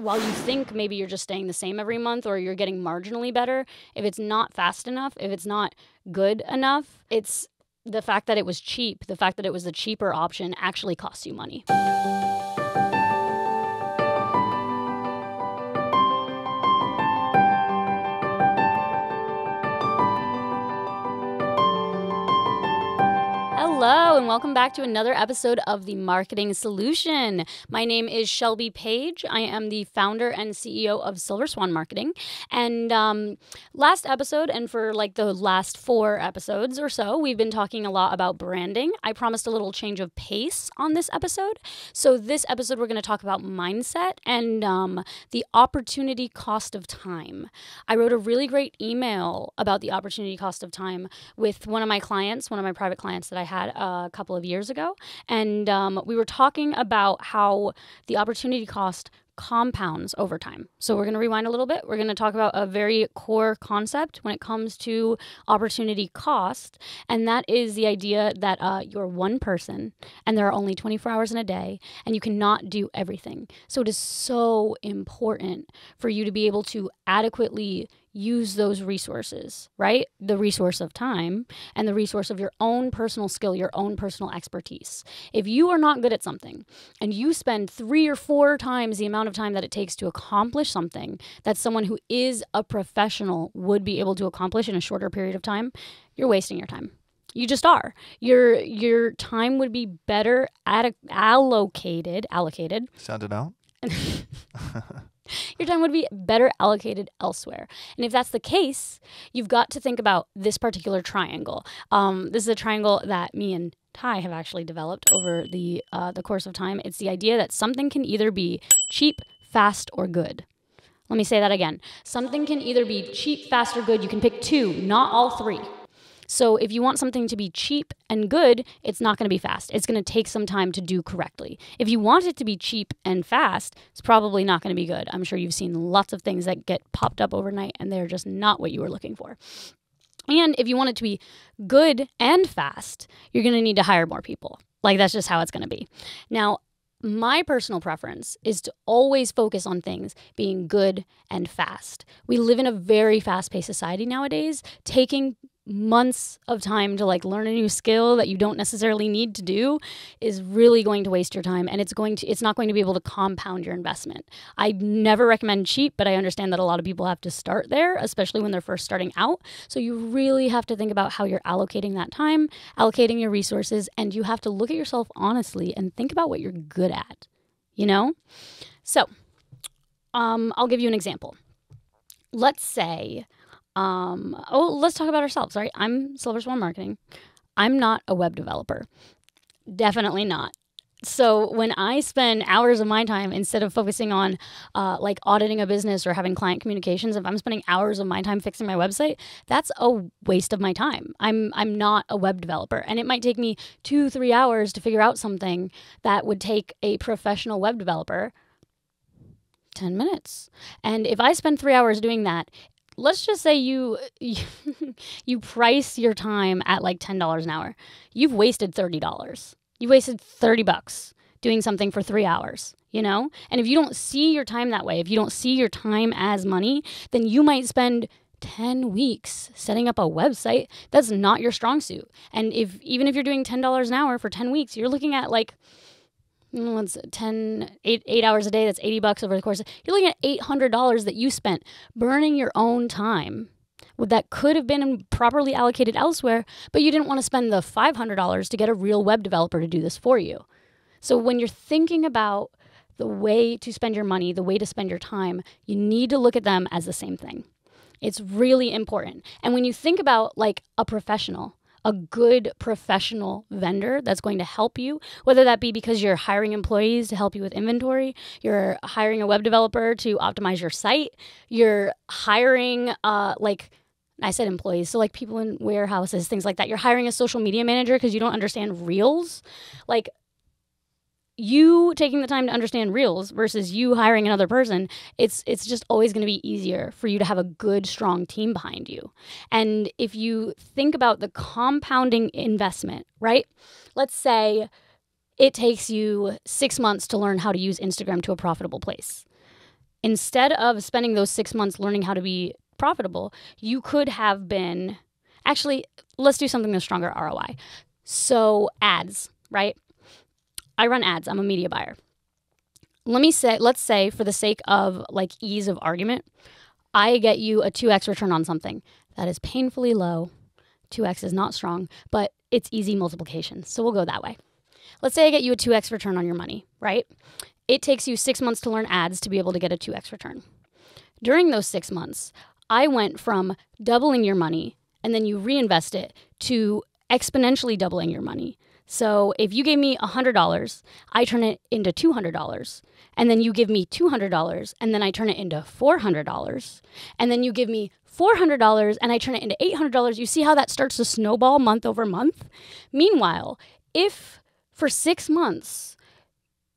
while you think maybe you're just staying the same every month or you're getting marginally better, if it's not fast enough, if it's not good enough, it's the fact that it was cheap, the fact that it was the cheaper option actually costs you money. Hello, and welcome back to another episode of The Marketing Solution. My name is Shelby Paige. I am the founder and CEO of Silver Swan Marketing. And last episode, and for like the last 4 episodes or so, we've been talking a lot about branding. I promised a little change of pace on this episode. So this episode, we're going to talk about mindset and the opportunity cost of time. I wrote a really great email about the opportunity cost of time with one of my clients, one of my private clients that I had a couple of years ago. And we were talking about how the opportunity cost compounds over time. So we're going to rewind a little bit. We're going to talk about a very core concept when it comes to opportunity cost. And that is the idea that you're one person and there are only 24 hours in a day and you cannot do everything. So it is so important for you to be able to adequately use those resources, right? The resource of time and the resource of your own personal skill, your own personal expertise. If you are not good at something and you spend 3 or 4 times the amount of time that it takes to accomplish something that someone who is a professional would be able to accomplish in a shorter period of time, you're wasting your time. You just are. Your time would be better allocated. Sound it out? Your time would be better allocated elsewhere. And if that's the case, you've got to think about this particular triangle. This is a triangle that me and Ty have actually developed over the course of time. It's the idea that something can either be cheap, fast, or good. Let me say that again. Something can either be cheap, fast, or good. You can pick 2, not all 3. So if you want something to be cheap and good, it's not going to be fast. It's going to take some time to do correctly. If you want it to be cheap and fast, it's probably not going to be good. I'm sure you've seen lots of things that get popped up overnight and they're just not what you were looking for. And if you want it to be good and fast, you're going to need to hire more people. Like that's just how it's going to be. Now, my personal preference is to always focus on things being good and fast. We live in a very fast-paced society nowadays. Taking months of time to like learn a new skill that you don't necessarily need to do is really going to waste your time, and it's not going to be able to compound your investment. I never recommend cheap, but I understand that a lot of people have to start there, especially when they're first starting out. So you really have to think about how you're allocating that time, allocating your resources, and you have to look at yourself honestly and think about what you're good at, you know? So I'll give you an example. Let's say let's talk about ourselves, right? I'm Silver Swan Marketing. I'm not a web developer. Definitely not. So when I spend hours of my time, instead of focusing on like auditing a business or having client communications, if I'm spending hours of my time fixing my website, that's a waste of my time. I'm not a web developer. And it might take me 2-3 hours to figure out something that would take a professional web developer 10 minutes. And if I spend 3 hours doing that, let's just say you price your time at like $10 an hour. You've wasted $30. You wasted $30 doing something for 3 hours, you know? And if you don't see your time that way, if you don't see your time as money, then you might spend 10 weeks setting up a website that's not your strong suit. And even if you're doing $10 an hour for 10 weeks, you're looking at like, what's 8 hours a day, that's $80 over the course. You're looking at $800 that you spent burning your own time that could have been properly allocated elsewhere, but you didn't want to spend the $500 to get a real web developer to do this for you. So when you're thinking about the way to spend your money, the way to spend your time, you need to look at them as the same thing. It's really important. And when you think about like a professional, a good professional vendor that's going to help you, whether that be because you're hiring employees to help you with inventory, you're hiring a web developer to optimize your site, you're hiring I said employees, so like people in warehouses, things like that. You're hiring a social media manager because you don't understand Reels. Like you taking the time to understand Reels versus you hiring another person, it's just always going to be easier for you to have a good, strong team behind you. And if you think about the compounding investment, right? Let's say it takes you 6 months to learn how to use Instagram to a profitable place. instead of spending those 6 months learning how to be profitable, you could have been, actually, let's do something that's stronger ROI. So ads, right? I run ads. I'm a media buyer. Let's say for the sake of like ease of argument, I get you a 2x return on something. That is painfully low. 2x is not strong, but it's easy multiplication. So we'll go that way. Let's say I get you a 2x return on your money, right? It takes you 6 months to learn ads to be able to get a 2x return. During those 6 months, I went from doubling your money and then you reinvest it to exponentially doubling your money. So if you gave me $100, I turn it into $200. And then you give me $200 and then I turn it into $400. And then you give me $400 and I turn it into $800. You see how that starts to snowball month over month? Meanwhile, if for 6 months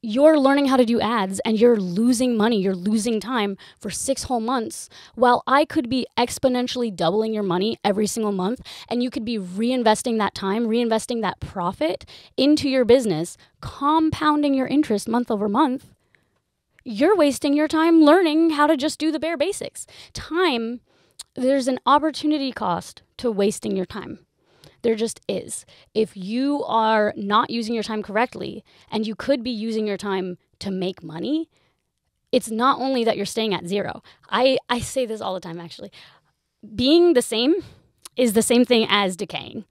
you're learning how to do ads and you're losing money, you're losing time for 6 whole months, while I could be exponentially doubling your money every single month, and you could be reinvesting that time, reinvesting that profit into your business, compounding your interest month over month, you're wasting your time learning how to just do the bare basics. Time, there's an opportunity cost to wasting your time. There just is. If you are not using your time correctly, and you could be using your time to make money, it's not only that you're staying at zero. I say this all the time, actually. Being the same is the same thing as decaying.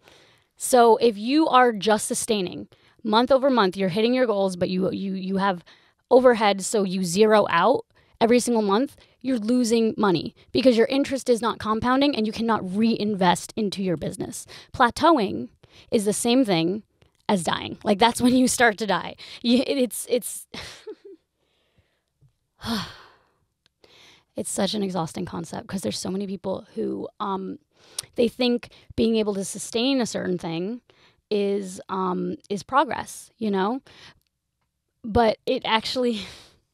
So if you are just sustaining month over month, you're hitting your goals, but you have overhead, so you zero out every single month, you're losing money because your interest is not compounding and you cannot reinvest into your business. Plateauing is the same thing as dying. Like, that's when you start to die. It's it's such an exhausting concept because there's so many people who they think being able to sustain a certain thing is progress, you know? But it actually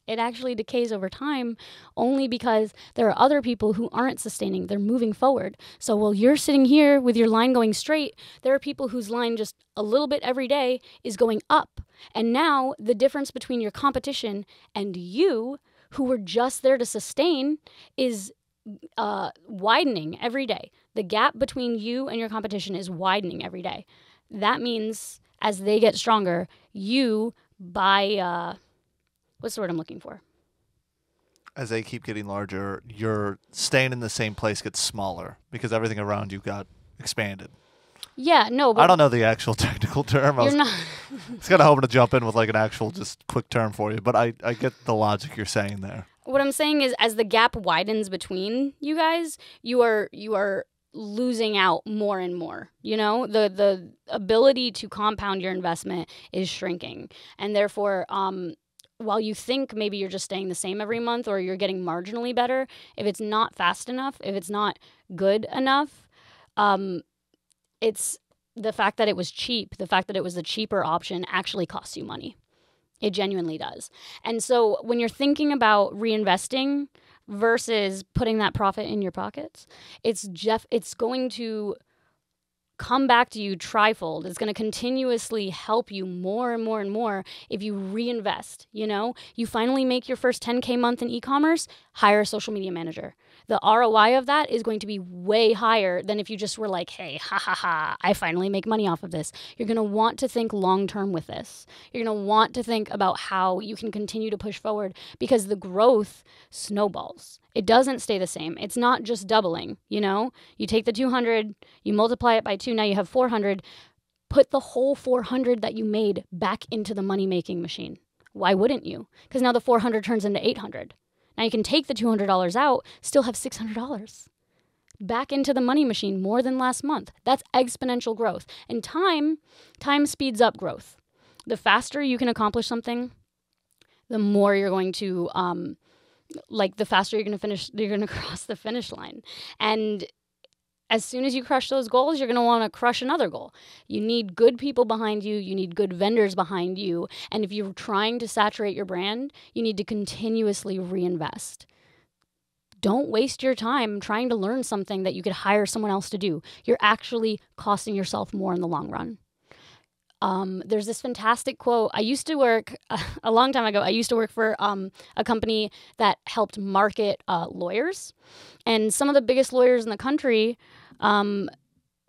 decays over time only because there are other people who aren't sustaining. They're moving forward. So while you're sitting here with your line going straight, there are people whose line just a little bit every day is going up. And now the difference between your competition and you, who were just there to sustain, is widening every day. The gap between you and your competition is widening every day. That means as they get stronger, you by what's the word I'm looking for? As they keep getting larger, you're staying in the same place gets smaller because everything around you got expanded. Yeah, no, but I don't know the actual technical term. I was kind of hoping to jump in with like an actual just quick term for you, but I get the logic you're saying there. What I'm saying is, as the gap widens between you guys, you are losing out more and more. You know, the ability to compound your investment is shrinking, and therefore, while you think maybe you're just staying the same every month or you're getting marginally better, if it's not fast enough, if it's not good enough, it's the fact that it was cheap, the fact that it was the cheaper option actually costs you money. It genuinely does. And so when you're thinking about reinvesting versus putting that profit in your pockets, it's going to come back to you trifold. It's going to continuously help you more and more and more if you reinvest. You know, you finally make your first 10K month in e-commerce, hire a social media manager. The ROI of that is going to be way higher than if you just were like, hey, I finally make money off of this. You're going to want to think long-term with this. You're going to want to think about how you can continue to push forward because the growth snowballs. It doesn't stay the same. It's not just doubling, you know? You take the 200, you multiply it by 2, now you have 400. Put the whole 400 that you made back into the money-making machine. Why wouldn't you? Because now the 400 turns into 800. Now you can take the $200 out, still have $600 back into the money machine more than last month. That's exponential growth. And time speeds up growth. The faster you can accomplish something, the more you're going to, the faster you're going to cross the finish line. And as soon as you crush those goals, you're going to want to crush another goal. You need good people behind you. You need good vendors behind you. And if you're trying to saturate your brand, you need to continuously reinvest. Don't waste your time trying to learn something that you could hire someone else to do. You're actually costing yourself more in the long run. There's this fantastic quote. I used to work a long time ago. I used to work for a company that helped market lawyers, and some of the biggest lawyers in the country,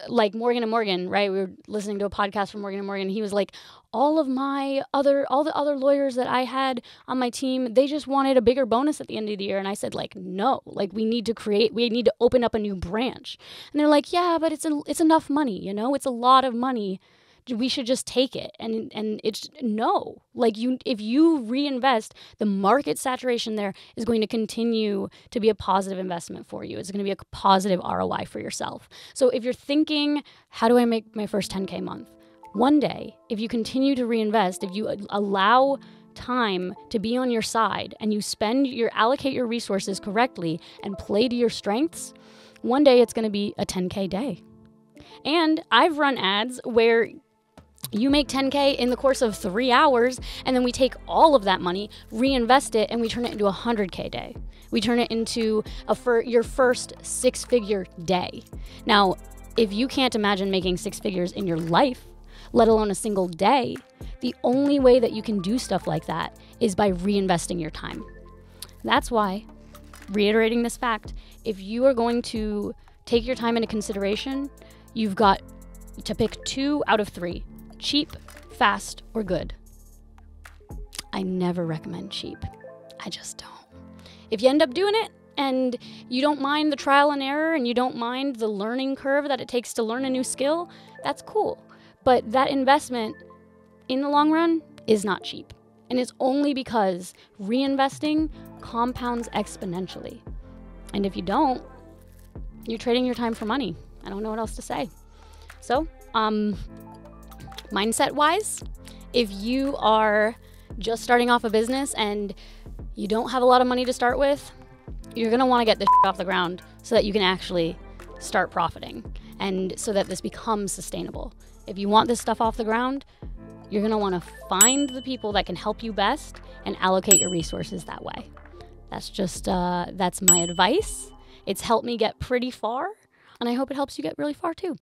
like Morgan and Morgan, right? We were listening to a podcast from Morgan and Morgan. He was like, all the other lawyers that I had on my team, they just wanted a bigger bonus at the end of the year. And I said, like, no, like we need to open up a new branch. And they're like, yeah, but it's enough money, you know, it's a lot of money. We should just take it. And it's no, like if you reinvest, the market saturation there is going to continue to be a positive investment for you. It's going to be a positive ROI for yourself. So if you're thinking, how do I make my first 10K month? One day, if you continue to reinvest, if you allow time to be on your side and you allocate your resources correctly and play to your strengths, one day it's going to be a 10K day. And I've run ads where you make 10K in the course of 3 hours, and then we take all of that money, reinvest it, and we turn it into a 100K day. We turn it into your first 6-figure day. Now, if you can't imagine making 6 figures in your life, let alone a single day, the only way that you can do stuff like that is by reinvesting your time. That's why, reiterating this fact, if you are going to take your time into consideration, you've got to pick 2 out of 3. Cheap, fast, or good. I never recommend cheap. I just don't. If you end up doing it and you don't mind the trial and error and you don't mind the learning curve that it takes to learn a new skill, that's cool. But that investment in the long run is not cheap. And it's only because reinvesting compounds exponentially. And if you don't, you're trading your time for money. I don't know what else to say. So, mindset-wise, if you are just starting off a business and you don't have a lot of money to start with, you're going to want to get this off the ground so that you can actually start profiting and so that this becomes sustainable. If you want this stuff off the ground, you're going to want to find the people that can help you best and allocate your resources that way. That's my advice. It's helped me get pretty far, and I hope it helps you get really far too.